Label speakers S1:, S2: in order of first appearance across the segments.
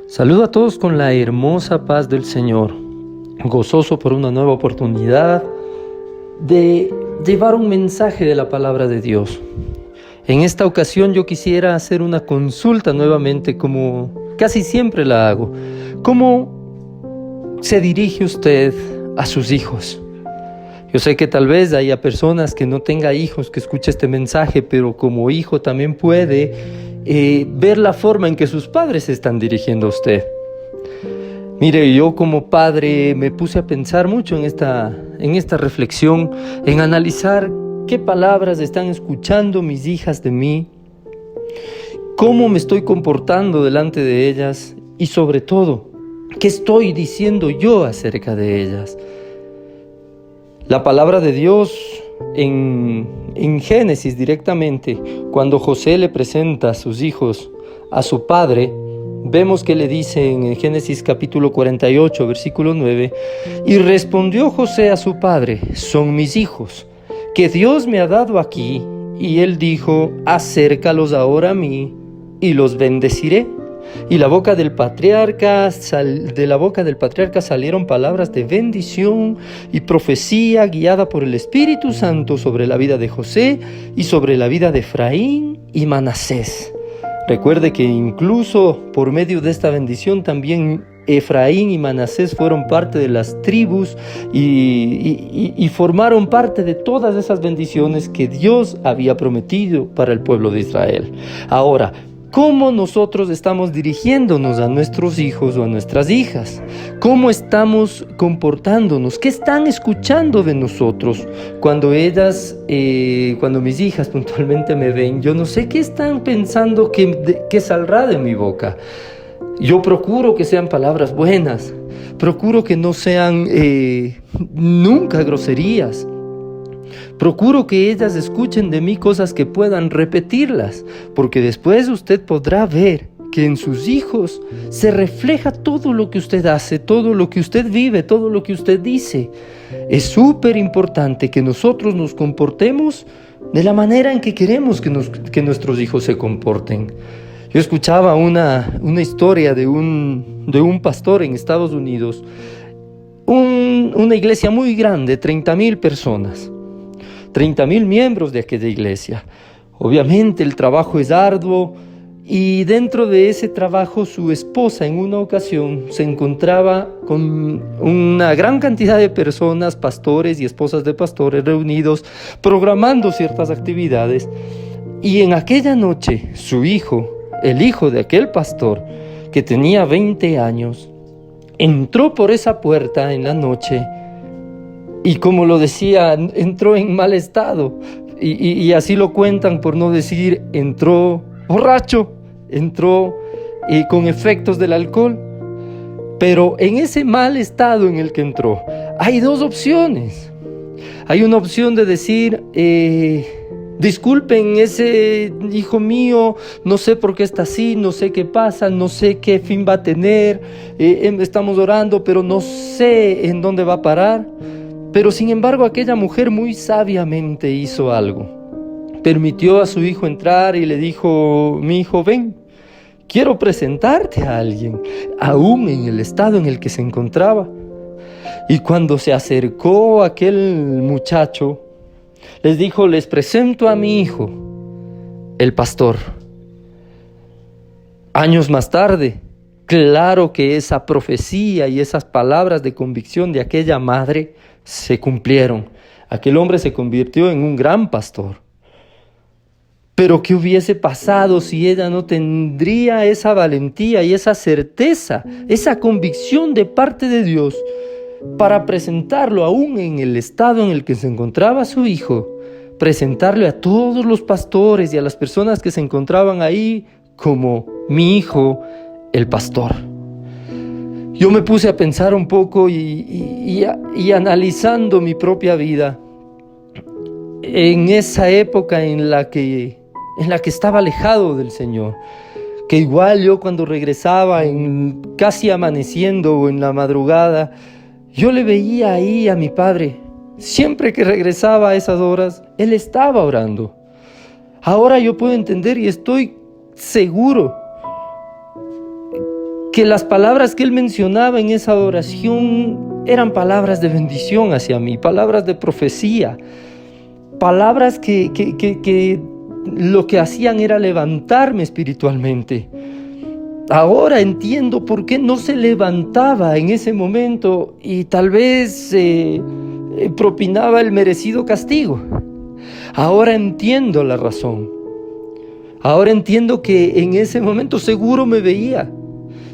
S1: Saludo a todos con la hermosa paz del Señor, gozoso por una nueva oportunidad de llevar un mensaje de la palabra de Dios. En esta ocasión yo quisiera hacer una consulta nuevamente, como casi siempre la hago. ¿Cómo se dirige usted a sus hijos? Yo sé que tal vez haya personas que no tengan hijos que escuchen este mensaje, pero como hijo también puede ver la forma en que sus padres se están dirigiendo a usted. Mire, yo como padre me puse a pensar mucho en esta reflexión, en analizar qué palabras están escuchando mis hijas de mí, cómo me estoy comportando delante de ellas y sobre todo, qué estoy diciendo yo acerca de ellas. La palabra de Dios en Génesis directamente, cuando José le presenta a sus hijos a su padre, vemos que le dice en Génesis capítulo 48, versículo 9, y respondió José a su padre: son mis hijos, que Dios me ha dado aquí. Y él dijo: acércalos ahora a mí, y los bendeciré. Y de la boca del patriarca salieron palabras de bendición y profecía guiada por el Espíritu Santo sobre la vida de José y sobre la vida de Efraín y Manasés. Recuerde que incluso por medio de esta bendición también Efraín y Manasés fueron parte de las tribus y formaron parte de todas esas bendiciones que Dios había prometido para el pueblo de Israel. Ahora, ¿cómo nosotros estamos dirigiéndonos a nuestros hijos o a nuestras hijas? ¿Cómo estamos comportándonos? ¿Qué están escuchando de nosotros? Cuando mis hijas puntualmente me ven, yo no sé qué están pensando que saldrá de mi boca. Yo procuro que sean palabras buenas, procuro que no sean nunca groserías. Procuro que ellas escuchen de mí cosas que puedan repetirlas, porque después usted podrá ver que en sus hijos se refleja todo lo que usted hace, todo lo que usted vive, todo lo que usted dice. Es súper importante que nosotros nos comportemos de la manera en que queremos que nuestros hijos se comporten. Yo escuchaba una historia de un pastor en Estados Unidos, una iglesia muy grande, 30,000 personas. 30,000 miembros de aquella iglesia. Obviamente el trabajo es arduo y dentro de ese trabajo su esposa en una ocasión se encontraba con una gran cantidad de personas, pastores y esposas de pastores reunidos programando ciertas actividades, y en aquella noche su hijo, el hijo de aquel pastor que tenía 20 años, entró por esa puerta en la noche. Y como lo decía, entró en mal estado, y así lo cuentan, por no decir, entró borracho, entró con efectos del alcohol. Pero en ese mal estado en el que entró, hay dos opciones. Hay una opción de decir, disculpen, ese hijo mío, no sé por qué está así, no sé qué pasa, no sé qué fin va a tener, estamos orando, pero no sé en dónde va a parar. Pero sin embargo aquella mujer muy sabiamente hizo algo. Permitió a su hijo entrar y le dijo: mi hijo, ven, quiero presentarte a alguien, aún en el estado en el que se encontraba. Y cuando se acercó aquel muchacho, les dijo: les presento a mi hijo, el pastor. Años más tarde, claro que esa profecía y esas palabras de convicción de aquella madre se cumplieron. Aquel hombre se convirtió en un gran pastor. Pero ¿qué hubiese pasado si ella no tendría esa valentía y esa certeza, esa convicción de parte de Dios para presentarlo aún en el estado en el que se encontraba su hijo, presentarle a todos los pastores y a las personas que se encontraban ahí como mi hijo, el pastor? Yo me puse a pensar un poco y analizando mi propia vida en esa época en la que estaba alejado del Señor, que igual yo cuando regresaba casi amaneciendo o en la madrugada, yo le veía ahí a mi padre. Siempre que regresaba a esas horas, él estaba orando. Ahora yo puedo entender y estoy seguro que las palabras que él mencionaba en esa oración eran palabras de bendición hacia mí, palabras de profecía, palabras que lo que hacían era levantarme espiritualmente. Ahora entiendo por qué no se levantaba en ese momento y tal vez propinaba el merecido castigo. Ahora entiendo la razón. Ahora entiendo que en ese momento seguro me veía,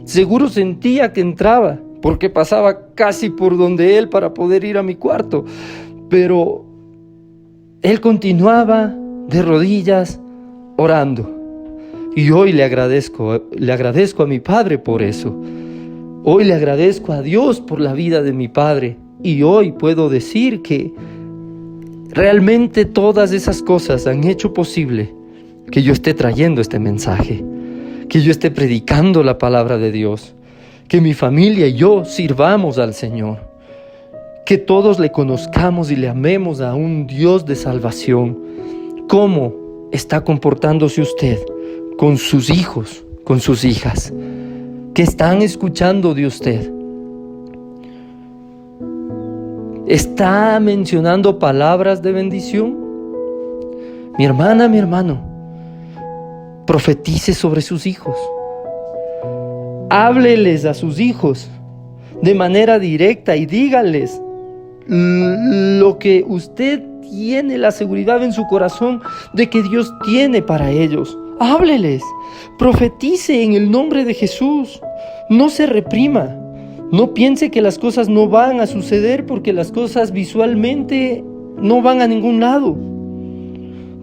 S1: seguro sentía que entraba, porque pasaba casi por donde él para poder ir a mi cuarto. Pero él continuaba de rodillas orando. Y hoy le agradezco a mi padre por eso. Hoy le agradezco a Dios por la vida de mi padre. Y hoy puedo decir que realmente todas esas cosas han hecho posible que yo esté trayendo este mensaje, que yo esté predicando la palabra de Dios, que mi familia y yo sirvamos al Señor, que todos le conozcamos y le amemos a un Dios de salvación. ¿Cómo está comportándose usted con sus hijos, con sus hijas, que están escuchando de usted? ¿Está mencionando palabras de bendición? Mi hermana, mi hermano, profetice sobre sus hijos. Hábleles a sus hijos de manera directa y dígales lo que usted tiene la seguridad en su corazón de que Dios tiene para ellos. Hábleles, profetice en el nombre de Jesús. No se reprima. No piense que las cosas no van a suceder porque las cosas visualmente no van a ningún lado.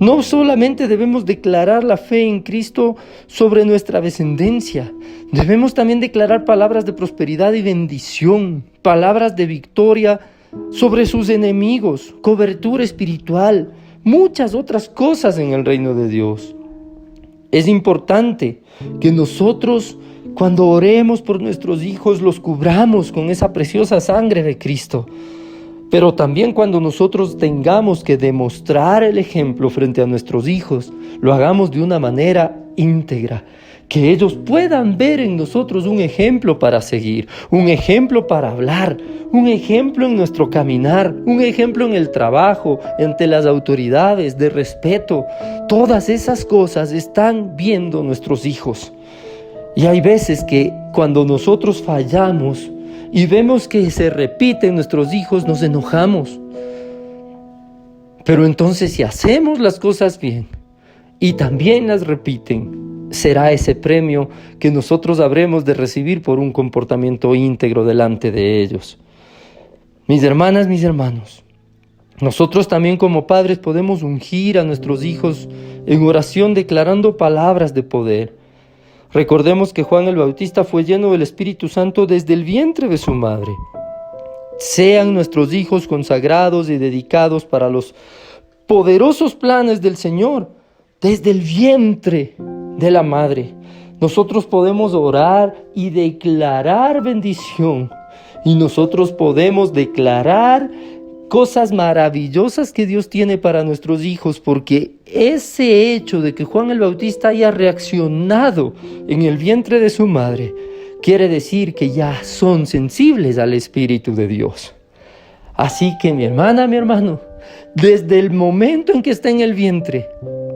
S1: No solamente debemos declarar la fe en Cristo sobre nuestra descendencia, debemos también declarar palabras de prosperidad y bendición, palabras de victoria sobre sus enemigos, cobertura espiritual, muchas otras cosas en el reino de Dios. Es importante que nosotros, cuando oremos por nuestros hijos, los cubramos con esa preciosa sangre de Cristo. Pero también cuando nosotros tengamos que demostrar el ejemplo frente a nuestros hijos, lo hagamos de una manera íntegra, que ellos puedan ver en nosotros un ejemplo para seguir, un ejemplo para hablar, un ejemplo en nuestro caminar, un ejemplo en el trabajo, ante las autoridades, de respeto. Todas esas cosas están viendo nuestros hijos. Y hay veces que cuando nosotros fallamos y vemos que se repiten nuestros hijos, nos enojamos. Pero entonces si hacemos las cosas bien y también las repiten, será ese premio que nosotros habremos de recibir por un comportamiento íntegro delante de ellos. Mis hermanas, mis hermanos, nosotros también como padres podemos ungir a nuestros hijos en oración declarando palabras de poder. Recordemos que Juan el Bautista fue lleno del Espíritu Santo desde el vientre de su madre. Sean nuestros hijos consagrados y dedicados para los poderosos planes del Señor desde el vientre de la madre. Nosotros podemos orar y declarar bendición. Y nosotros podemos declarar cosas maravillosas que Dios tiene para nuestros hijos, porque ese hecho de que Juan el Bautista haya reaccionado en el vientre de su madre quiere decir que ya son sensibles al Espíritu de Dios. Así que mi hermana, mi hermano, desde el momento en que está en el vientre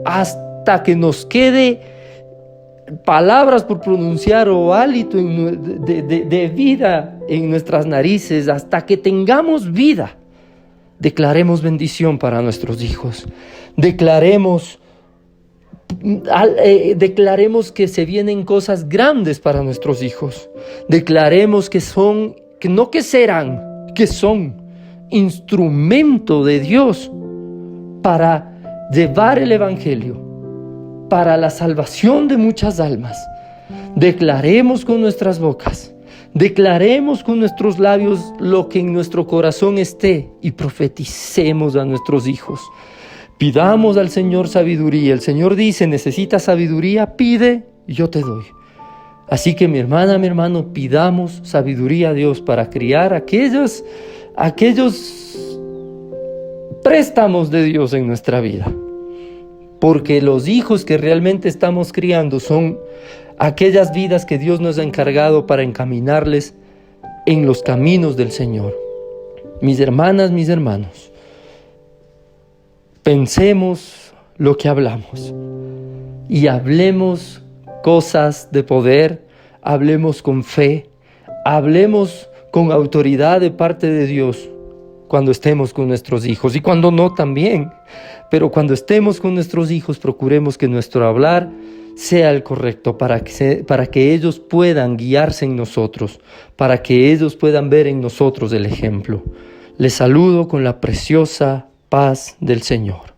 S1: hasta que nos quede palabras por pronunciar o hálito de vida en nuestras narices, hasta que tengamos vida, declaremos bendición para nuestros hijos. Declaremos que se vienen cosas grandes para nuestros hijos. Declaremos que son instrumento de Dios para llevar el Evangelio, para la salvación de muchas almas. Declaremos con nuestras bocas, declaremos con nuestros labios lo que en nuestro corazón esté y profeticemos a nuestros hijos. Pidamos al Señor sabiduría. El Señor dice: necesitas sabiduría, pide y yo te doy. Así que mi hermana, mi hermano, pidamos sabiduría a Dios para criar aquellos préstamos de Dios en nuestra vida. porque los hijos que realmente estamos criando son aquellas vidas que Dios nos ha encargado para encaminarles en los caminos del Señor. Mis hermanas, mis hermanos, pensemos lo que hablamos y hablemos cosas de poder, hablemos con fe, hablemos con autoridad de parte de Dios cuando estemos con nuestros hijos y cuando no también. Pero cuando estemos con nuestros hijos, procuremos que nuestro hablar sea el correcto para que ellos puedan guiarse en nosotros, para que ellos puedan ver en nosotros el ejemplo. Les saludo con la preciosa paz del Señor.